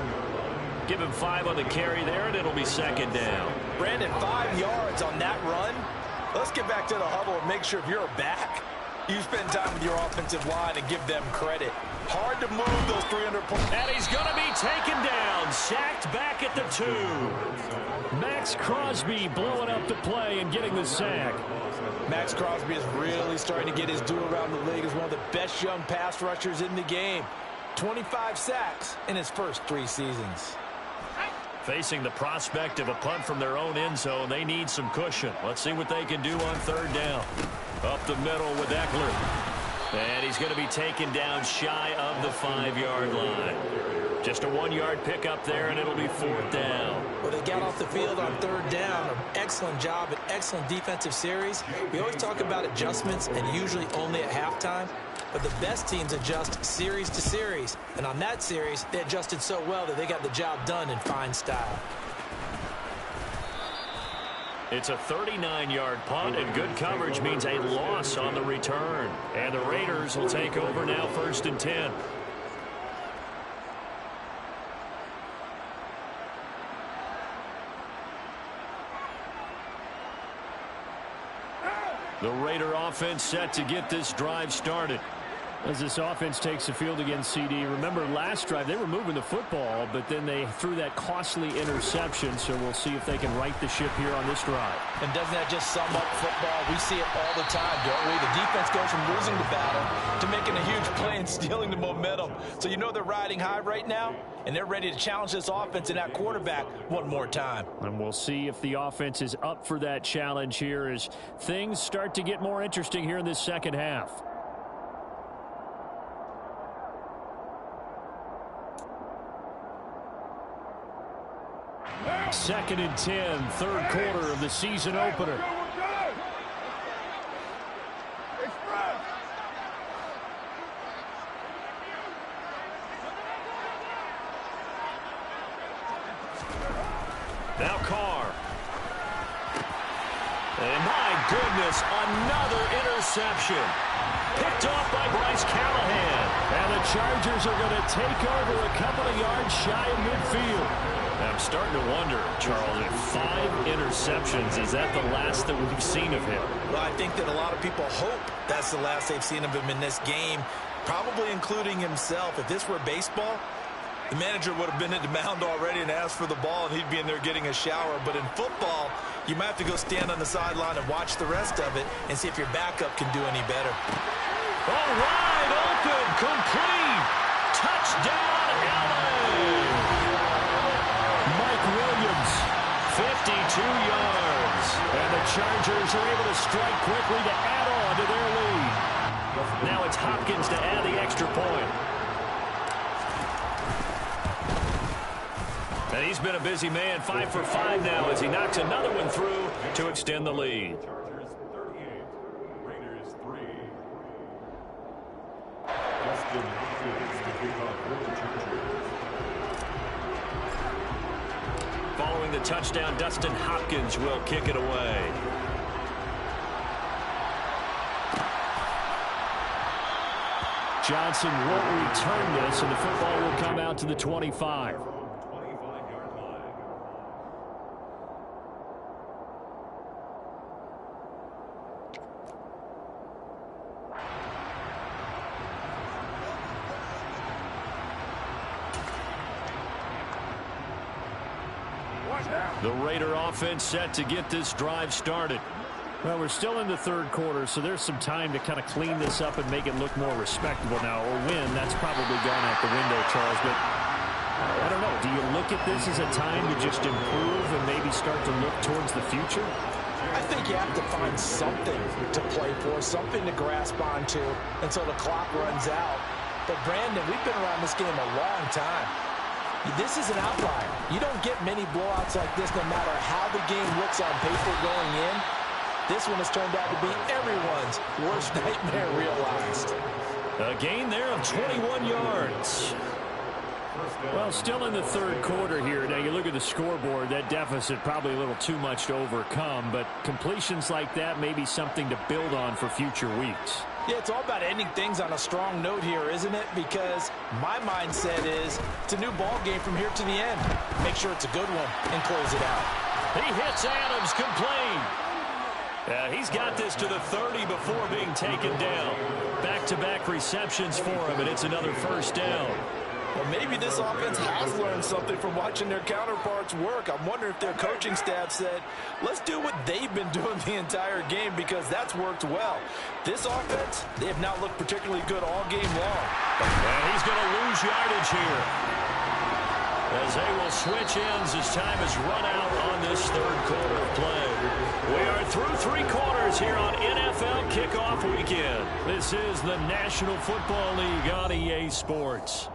Give him 5 on the carry there, and it'll be 2nd down. Brandon, 5 yards on that run. Let's get back to the huddle and make sure if you're back, you spend time with your offensive line and give them credit. Hard to move those 300 points. And he's going to be taken down, sacked back at the 2. Max Crosby blowing up the play and getting the sack. Max Crosby is really starting to get his due around the league as one of the best young pass rushers in the game. 25 sacks in his first 3 seasons. Facing the prospect of a punt from their own end zone, they need some cushion. Let's see what they can do on 3rd down. Up the middle with Eckler. And he's going to be taken down shy of the 5-yard line. Just a 1-yard pickup there, and it'll be 4th down. Well, they got off the field on 3rd down. An excellent job, an excellent defensive series. We always talk about adjustments, and usually only at halftime. But the best teams adjust series to series. And on that series, they adjusted so well that they got the job done in fine style. It's a 39-yard punt, and good coverage means a loss on the return. And the Raiders will take over now, 1st and 10. The Raider offense set to get this drive started. As this offense takes the field against CD, remember last drive they were moving the football, but then they threw that costly interception, so we'll see if they can right the ship here on this drive. And doesn't that just sum up football? We see it all the time, don't we? The defense goes from losing the battle to making a huge play and stealing the momentum. So you know they're riding high right now, and they're ready to challenge this offense and that quarterback one more time. And we'll see if the offense is up for that challenge here as things start to get more interesting here in this second half. 2nd and 10, third quarter of the season opener. Now Carr. And my goodness, another interception. Picked off by Bryce Callahan. And the Chargers are going to take over a couple of yards shy of midfield. I'm starting to wonder, Charles, if 5 interceptions, is that the last that we've seen of him? Well, I think that a lot of people hope that's the last they've seen of him in this game, probably including himself. If this were baseball, the manager would have been at the mound already and asked for the ball, and he'd be in there getting a shower. But in football, you might have to go stand on the sideline and watch the rest of it and see if your backup can do any better. All right, open, complete. Touchdown, LA. Mike Williams, 52 yards. And the Chargers are able to strike quickly to add on to their lead. Now it's Hopkins to add the extra point. And he's been a busy man, 5 for 5 now as he knocks another one through to extend the lead. Chargers 38, Raiders 3. Justin Hopkins to kick off for the Chargers. Following the touchdown, Dustin Hopkins will kick it away. Johnson won't return this, and the football will come out to the 25. The Raider offense set to get this drive started. Well, we're still in the third quarter, so there's some time to kind of clean this up and make it look more respectable now. Or win, that's probably gone out the window, Charles. But I don't know. Do you look at this as a time to just improve and maybe start to look towards the future? I think you have to find something to play for, something to grasp onto until the clock runs out. But, Brandon, we've been around this game a long time. This is an outlier. You don't get many blowouts like this no matter how the game looks on paper going in. This one has turned out to be everyone's worst nightmare realized. A gain there of 21 yards. Well, still in the third quarter here. Now, you look at the scoreboard, that deficit probably a little too much to overcome, but completions like that may be something to build on for future weeks. Yeah, it's all about ending things on a strong note here, isn't it? Because my mindset is it's a new ball game from here to the end. Make sure it's a good one and close it out. He hits Adams, complete. He's got this to the 30 before being taken down. Back-to-back receptions for him, and it's another first down. Well, maybe this offense has learned something from watching their counterparts work. I'm wondering if their coaching staff said, let's do what they've been doing the entire game because that's worked well. This offense, they have not looked particularly good all game long. And he's going to lose yardage here, as they will switch ends as time has run out on this third quarter of play. We are through 3 quarters here on NFL Kickoff Weekend. This is the National Football League on EA Sports.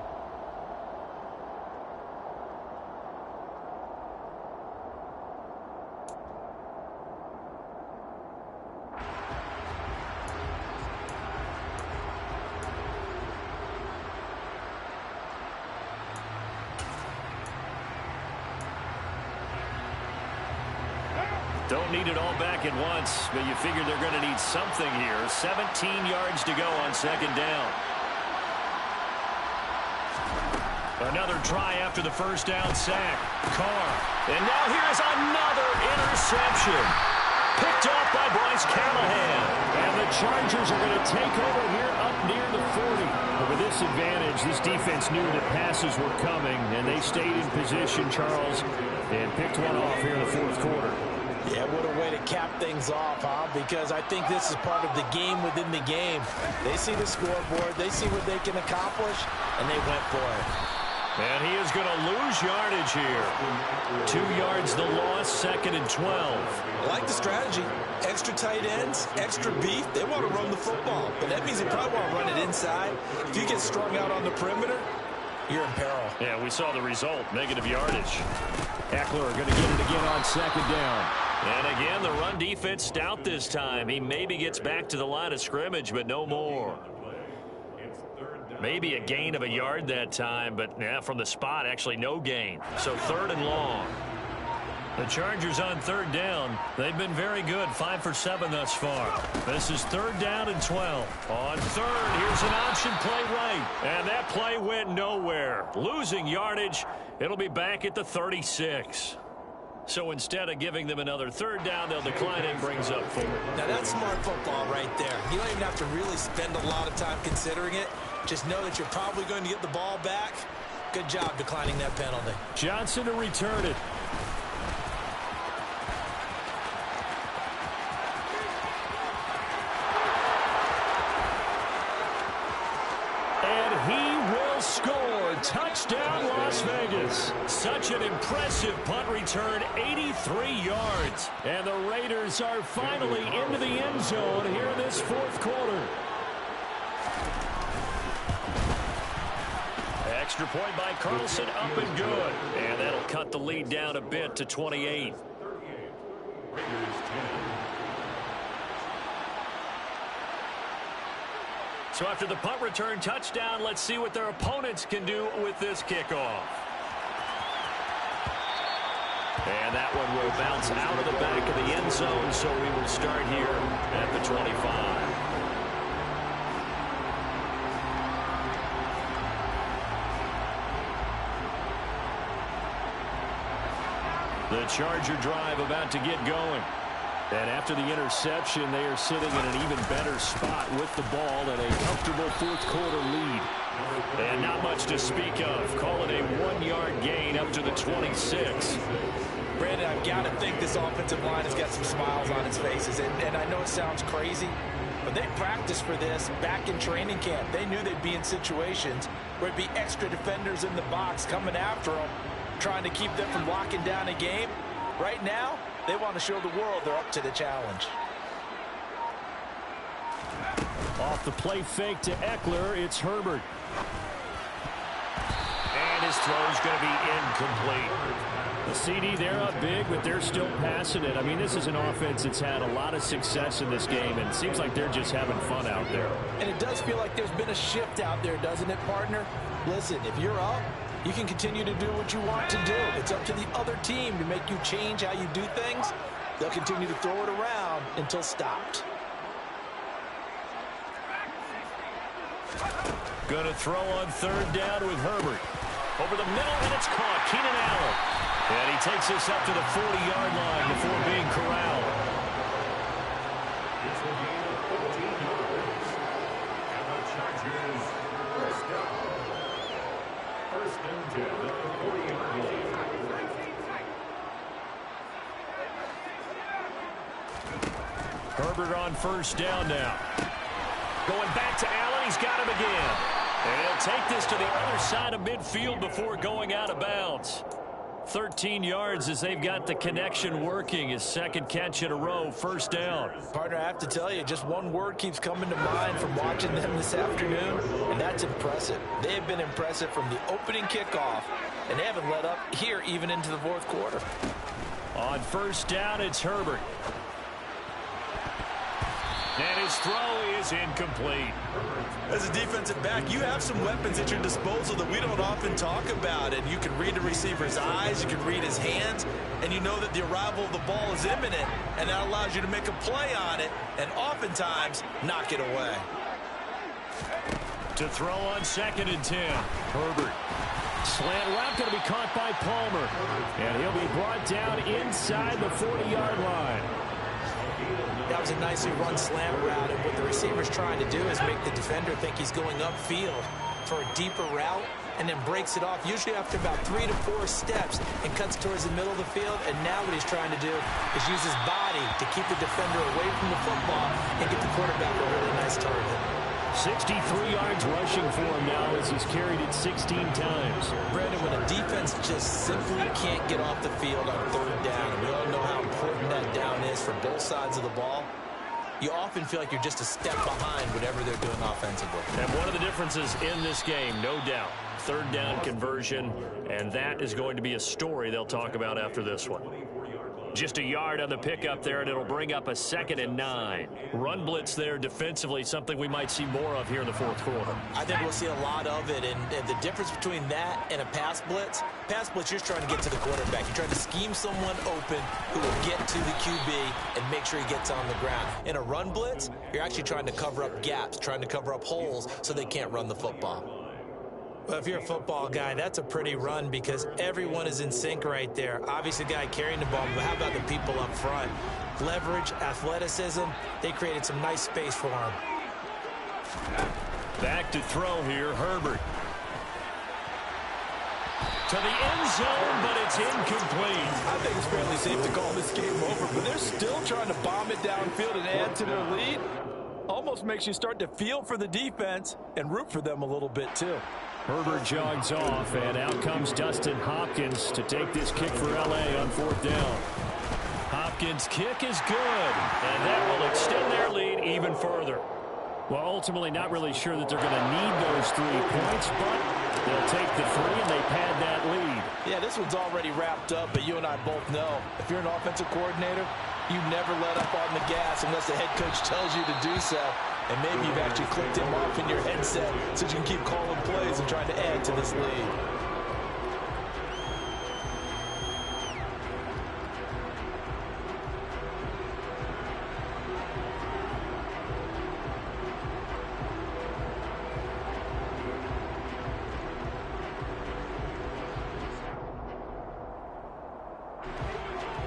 Don't need it all back at once, but you figure they're going to need something here. 17 yards to go on second down. Another try after the first down sack. Carr. And now here's another interception. Picked off by Bryce Callahan. And the Chargers are going to take over here up near the 40. But with this advantage, this defense knew that passes were coming, and they stayed in position, Charles, and picked one off here in the fourth quarter. Yeah, what a way to cap things off, huh? Because I think this is part of the game within the game. They see the scoreboard, they see what they can accomplish, and they went for it. And he is going to lose yardage here. 2 yards the loss, 2nd and 12. I like the strategy. Extra tight ends, extra beef. They want to run the football, but that means they probably want to run it inside. If you get strung out on the perimeter, you're in peril. Yeah, we saw the result, negative yardage. Eckler going to get it again on second down. And again, the run defense stout this time. He maybe gets back to the line of scrimmage, but no more. Maybe a gain of a yard that time, but yeah, from the spot, actually no gain. So 3rd and long. The Chargers on 3rd down. They've been very good, 5 for 7 thus far. This is 3rd down and 12. On 3rd, here's an option play right. And that play went nowhere. Losing yardage. It'll be back at the 36. So instead of giving them another 3rd down, they'll decline and brings up 4. Now that's smart football right there. You don't even have to really spend a lot of time considering it. Just know that you're probably going to get the ball back. Good job declining that penalty. Johnson to return it. Score. Touchdown, Las Vegas. Such an impressive punt return, 83 yards. And the Raiders are finally into the end zone here in this 4th quarter. Extra point by Carlson, up and good. And that'll cut the lead down a bit to 28. So after the punt return touchdown, let's see what their opponents can do with this kickoff. And that one will bounce out of the back of the end zone, so we will start here at the 25. The Charger drive about to get going. And after the interception, they are sitting in an even better spot with the ball and a comfortable 4th quarter lead. And not much to speak of. Call it a 1-yard gain up to the 26. Brandon, I've got to think this offensive line has got some smiles on its faces. And I know it sounds crazy, but they practiced for this back in training camp. They knew they'd be in situations where it'd be extra defenders in the box coming after them, trying to keep them from locking down a game. Right now, they want to show the world they're up to the challenge. Off the play fake to Eckler, it's Herbert. And his throw's going to be incomplete. The CD, they're up big, but they're still passing it. I mean, this is an offense that's had a lot of success in this game, and it seems like they're just having fun out there. And it does feel like there's been a shift out there, doesn't it, partner? Listen, if you're up, you can continue to do what you want to do. It's up to the other team to make you change how you do things. They'll continue to throw it around until stopped. Going to throw on 3rd down with Herbert. Over the middle, and it's caught. Keenan Allen. And he takes us up to the 40-yard line before being corralled. It's a gain of 14 yards. And the Chargers first down. 1st and 10 at the 40-yard line. Herbert on 1st down now. Going back to Allen. He's got him again. And he'll take this to the other side of midfield before going out of bounds. 13 yards as they've got the connection working. His 2nd catch in a row, 1st down. Partner, I have to tell you, just one word keeps coming to mind from watching them this afternoon, and that's impressive. They have been impressive from the opening kickoff, and they haven't let up here even into the 4th quarter. On 1st down, it's Herbert. And his throw is incomplete. As a defensive back, you have some weapons at your disposal that we don't often talk about. And you can read the receiver's eyes, you can read his hands, and you know that the arrival of the ball is imminent, and that allows you to make a play on it and oftentimes knock it away. To throw on 2nd and 10. Herbert. Slant route going to be caught by Palmer. And he'll be brought down inside the 40-yard line. That was a nicely run slant route, and what the receiver's trying to do is make the defender think he's going upfield for a deeper route, and then breaks it off, usually after about 3 to 4 steps, and cuts towards the middle of the field. And now what he's trying to do is use his body to keep the defender away from the football and get the quarterback a really nice target. 63 yards rushing for him now as he's carried it 16 times. Brandon, when a defense just simply can't get off the field on 3rd down, and we all know how important that down is for both sides of the ball, you often feel like you're just a step behind whatever they're doing offensively. And one of the differences in this game, no doubt, third down conversion, and that is going to be a story they'll talk about after this one. Just a yard on the pickup there, and it'll bring up a 2nd and 9. Run blitz there defensively, something we might see more of here in the fourth quarter. I think we'll see a lot of it, and the difference between that and a pass blitz, you're trying to get to the quarterback. You're trying to scheme someone open who will get to the QB and make sure he gets on the ground. In a run blitz, you're actually trying to cover up gaps, trying to cover up holes so they can't run the football. Well, if you're a football guy, that's a pretty run because everyone is in sync right there. Obviously, the guy carrying the ball, but how about the people up front? Leverage, athleticism, they created some nice space for him. Back to throw here, Herbert. To the end zone, but it's incomplete. I think it's fairly safe to call this game over, but they're still trying to bomb it downfield and add to their lead. Almost makes you start to feel for the defense and root for them a little bit, too. Herbert jogs off, and out comes Dustin Hopkins to take this kick for L.A. on 4th down. Hopkins' kick is good, and that will extend their lead even further. Well, ultimately, not really sure that they're going to need those 3 points, but they'll take the 3, and they pad that lead. Yeah, this one's already wrapped up, but you and I both know if you're an offensive coordinator, you never let up on the gas unless the head coach tells you to do so. And maybe you've actually clicked him off in your headset so you can keep calling plays and trying to add to this lead.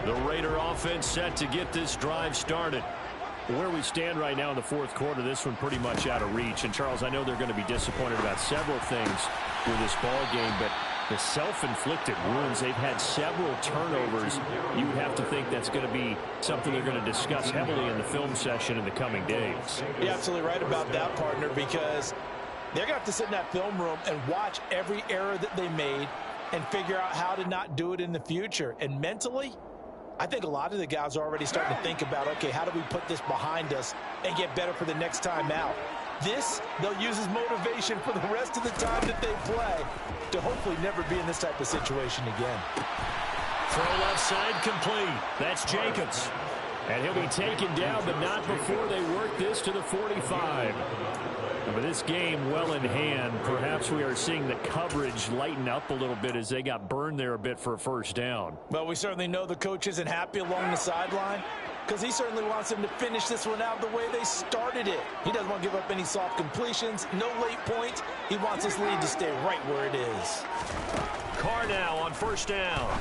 The Raider offense set to get this drive started. Where we stand right now in the fourth quarter, this one pretty much out of reach. And, Charles, I know they're going to be disappointed about several things with this ball game, but the self-inflicted wounds, they've had several turnovers. You would have to think that's going to be something they're going to discuss heavily in the film session in the coming days. You're absolutely right about that, partner, because they're going to have to sit in that film room and watch every error that they made and figure out how to not do it in the future. And mentally, I think a lot of the guys are already starting to think about, okay, how do we put this behind us and get better for the next time out? This, they'll use as motivation for the rest of the time that they play to hopefully never be in this type of situation again. Throw left side complete. That's Jacobs. And he'll be taken down, but not before they work this to the 45. And with this game well in hand, perhaps we are seeing the coverage lighten up a little bit as they got burned there a bit for a first down. Well, we certainly know the coach isn't happy along the sideline because he certainly wants them to finish this one out the way they started it. He doesn't want to give up any soft completions, no late points. He wants this lead to stay right where it is. Carr now on first down.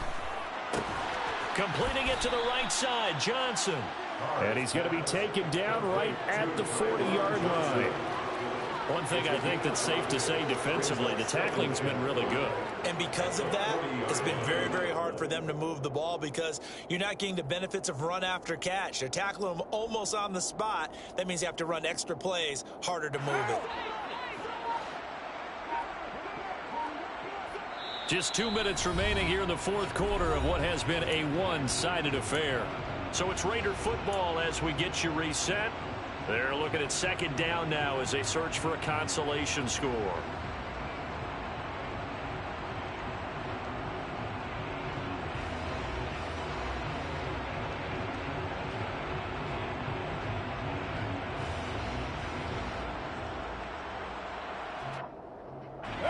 Completing it to the right side, Johnson. And he's going to be taken down right at the 40-yard line. One thing I think that's safe to say defensively, the tackling's been really good. And because of that, it's been very, very hard for them to move the ball because you're not getting the benefits of run after catch. They're tackling them almost on the spot. That means you have to run extra plays, harder to move it. Just 2 minutes remaining here in the fourth quarter of what has been a one-sided affair. So it's Raider football as we get you reset. They're looking at second down now as they search for a consolation score.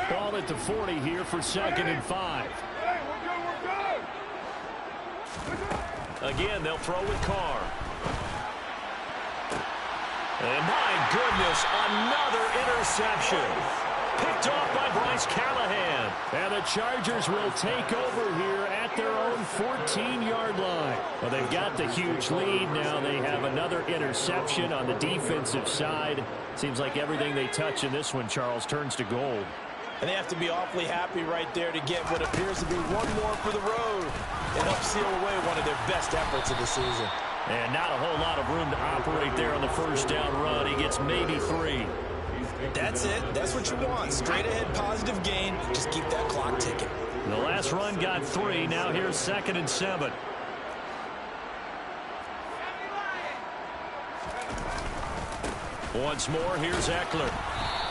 Ball at the 40 here for 2nd and 5. Again, they'll throw with Carr. And my goodness, another interception. Picked off by Bryce Callahan. And the Chargers will take over here at their own 14-yard line. Well, they've got the huge lead now. They have another interception on the defensive side. Seems like everything they touch in this one, Charles, turns to gold. And they have to be awfully happy right there to get what appears to be one more for the road and help seal away one of their best efforts of the season. And not a whole lot of room to operate there on the first down run. He gets maybe 3. That's it. That's what you want. Straight ahead positive gain. Just keep that clock ticking. The last run got 3. Now here's 2nd and 7. Once more, here's Eckler.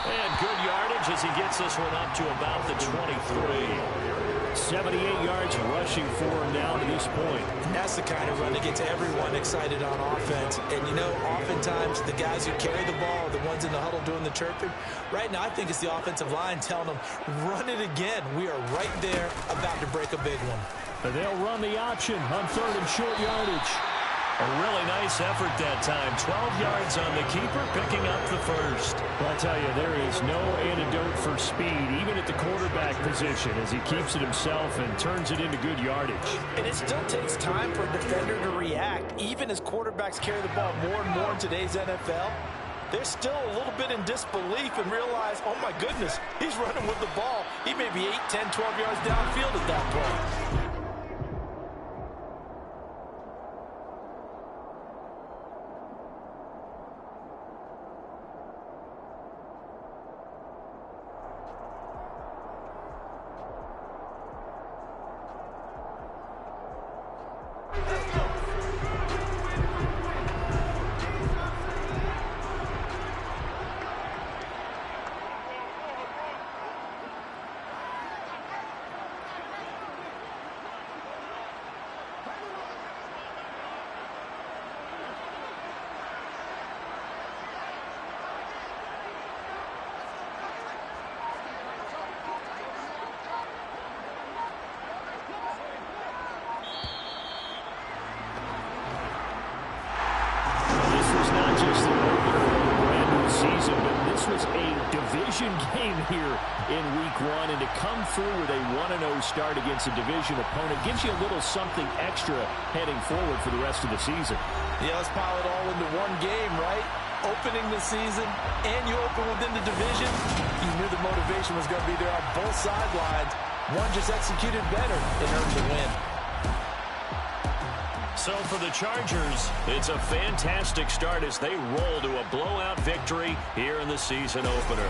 And good yardage as he gets this one up to about the 23. 78 yards rushing for him now to this point. And that's the kind of run that gets everyone excited on offense. And, you know, oftentimes the guys who carry the ball are the ones in the huddle doing the chirping. Right now, I think it's the offensive line telling them, run it again. We are right there about to break a big one. They'll run the option on third and short yardage. A really nice effort that time. 12 yards on the keeper, picking up the first. Well, I tell you, there is no antidote for speed, even at the quarterback position, as he keeps it himself and turns it into good yardage. And it still takes time for a defender to react, even as quarterbacks carry the ball more and more in today's NFL. They're still a little bit in disbelief and realize, oh, my goodness, he's running with the ball. He may be 8, 10, 12 yards downfield at that point. Game here in week one, and to come through with a 1-0 start against a division opponent gives you a little something extra heading forward for the rest of the season. Yeah, let's pile it all into one game, right? Opening the season, and you open within the division. You knew the motivation was going to be there on both sidelines. One just executed better and earned the win. So for the Chargers, it's a fantastic start as they roll to a blowout victory here in the season opener.